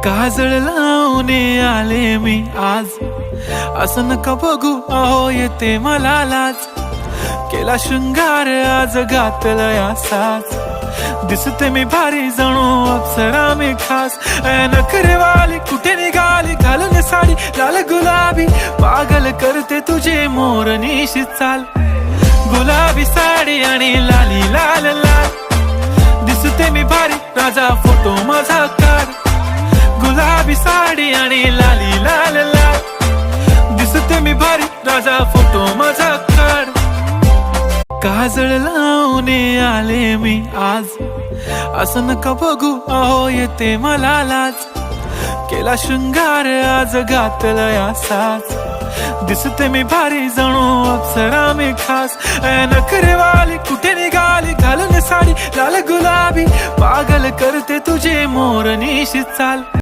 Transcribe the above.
काजळ लावून आले मी आज, असं नका बघू अहो येते मला लाज. केला शृंगार आज घातला साज, दिसते मी भारी जणू अप्सरा मी खास. नखरेवाली कुठे निघाली घालून साडी लाल गुलाबी, पागल करते तुझे मोरनीशी चाल. गुलाबी साडी आणि लाली लाल लाल, दिसते मी भारी राजा फोटो माझा काढ. गुलाबी साडी आणि लाली लाल लाल, दिसते मी भारी राजा फोटो माझा काढ. काजळ लावून आले मी आज, असं नका बघू अहो येते मला लाज. केला शृंगार आज घातला साज, दिसते मी भारी जणू अप्सरा मी खास. नखरेवाली कुठे निघाली घालून साडी लाल गुलाबी, पागल करते तुझे मोरनीशी चाल.